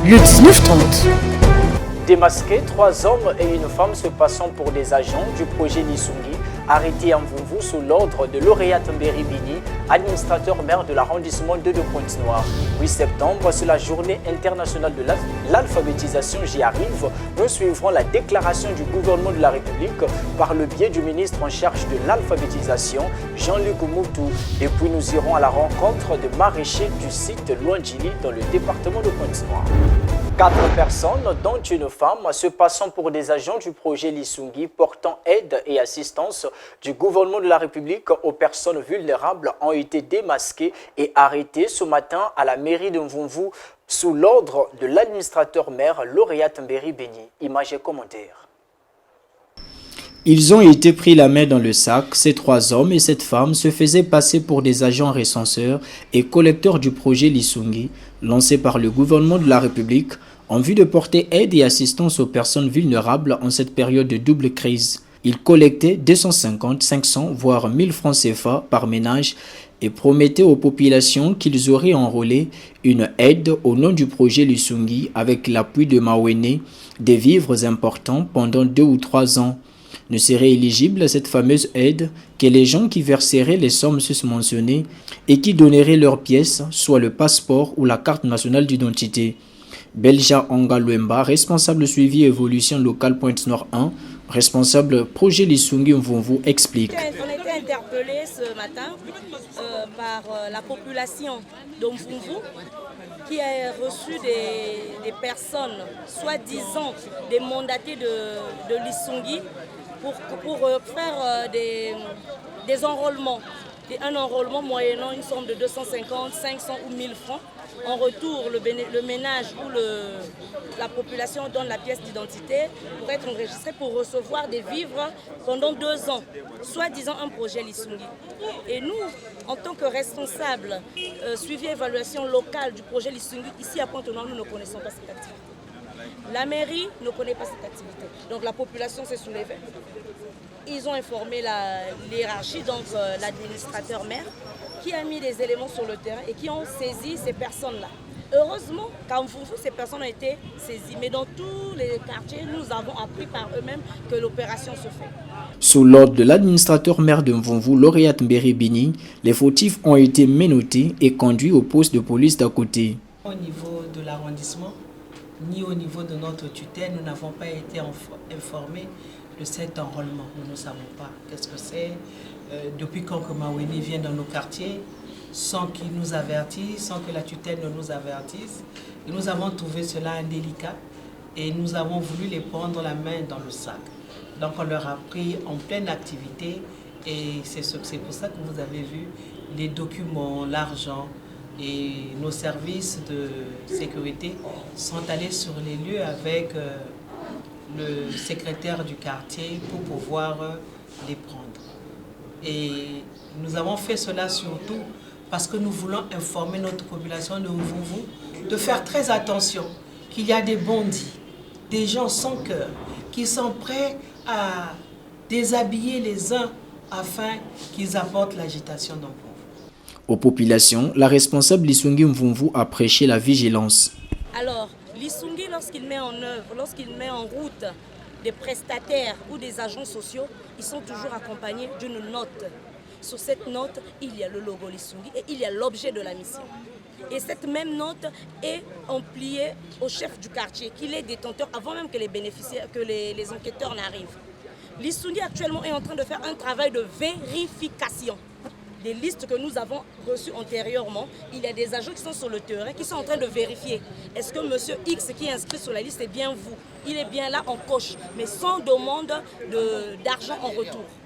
le 1930. Démasqués, 3 hommes et une femme se passant pour des agents du projet Lisungi, arrêtés en Mvumvu sous l'ordre de lauréat Mberi Bini, administrateur maire de l'arrondissement de Pointe-Noire. 8 septembre, c'est la journée internationale de l'alphabétisation. J'y arrive. Nous suivrons la déclaration du gouvernement de la République par le biais du ministre en charge de l'alphabétisation, Jean-Luc Moutou. Et puis nous irons à la rencontre de maraîchers du site Luandjili dans le département de Pointe-Noire. 4 personnes, dont une femme, se passant pour des agents du projet Lisungi portant aide et assistance du gouvernement de la République aux personnes vulnérables ont été démasquées et arrêtées ce matin à la mairie de Mvumvu sous l'ordre de l'administrateur maire lauréat Mberi Bini. Images et commentaires. Ils ont été pris la main dans le sac. Ces 3 hommes et cette femme se faisaient passer pour des agents recenseurs et collecteurs du projet Lisungi, lancé par le gouvernement de la République en vue de porter aide et assistance aux personnes vulnérables en cette période de double crise. Ils collectaient 250, 500, voire 1000 francs CFA par ménage et promettaient aux populations qu'ils auraient enrôlé une aide au nom du projet Lisungi avec l'appui de Mawene, des vivres importants pendant 2 ou 3 ans. Ne seraient éligibles à cette fameuse aide que les gens qui verseraient les sommes susmentionnées et qui donneraient leurs pièces, soit le passeport ou la carte nationale d'identité. Belja Ongaluemba, responsable suivi évolution locale Pointe-Noire 1, responsable projet Lisungi Mvumvu, explique. On a été interpellés ce matin par la population de Mvumvu qui a reçu des personnes, soi-disant des mandatés de Lisungi, pour faire des enrôlements. Et un enrôlement moyennant une somme de 250, 500 ou 1000 francs. En retour, le ménage ou la population donne la pièce d'identité pour être enregistré pour recevoir des vivres pendant 2 ans, soi-disant un projet Lisungi. Et nous, en tant que responsables, suivi et évaluation locale du projet Lisungi, ici à Pointe-Noire, nous ne connaissons pas cette activité. La mairie ne connaît pas cette activité. Donc la population s'est soulevée. Ils ont informé l'hiérarchie, donc l'administrateur maire, qui a mis des éléments sur le terrain et qui ont saisi ces personnes-là. Heureusement qu'en Mvumvu, ces personnes ont été saisies. Mais dans tous les quartiers, nous avons appris par eux-mêmes que l'opération se fait. Sous l'ordre de l'administrateur maire de Mvumvu, lauréat Mberi Bini, les fautifs ont été menottés et conduits au poste de police d'à côté. Au niveau de l'arrondissement, ni au niveau de notre tutelle, nous n'avons pas été informés de cet enrôlement. Nous ne savons pas qu'est-ce que c'est. Depuis quand que Mawene vient dans nos quartiers, sans qu'il nous avertisse, sans que la tutelle ne nous avertisse. Et nous avons trouvé cela indélicat et nous avons voulu les prendre la main dans le sac. Donc on leur a pris en pleine activité et c'est pour ça que vous avez vu les documents, l'argent. Et nos services de sécurité sont allés sur les lieux avec le secrétaire du quartier pour pouvoir les prendre. Et nous avons fait cela surtout parce que nous voulons informer notre population de Mvumvu de faire très attention, qu'il y a des bandits, des gens sans cœur, qui sont prêts à déshabiller les uns afin qu'ils apportent l'agitation dans le Mvumvu. Aux populations, la responsable Lisungi Mvumvu a prêché la vigilance. Alors, Lisungi, lorsqu'il met en œuvre, lorsqu'il met en route des prestataires ou des agents sociaux, ils sont toujours accompagnés d'une note. Sur cette note, il y a le logo Lisungi et il y a l'objet de la mission. Et cette même note est ampliée au chef du quartier, qui est détenteur avant même que les bénéficiaires, que les enquêteurs n'arrivent. Lisungi actuellement est en train de faire un travail de vérification des listes que nous avons reçues antérieurement. Il y a des agents qui sont sur le terrain, qui sont en train de vérifier. Est-ce que monsieur X qui est inscrit sur la liste est bien vous? Il est bien là en coche, mais sans demande d'argent en retour.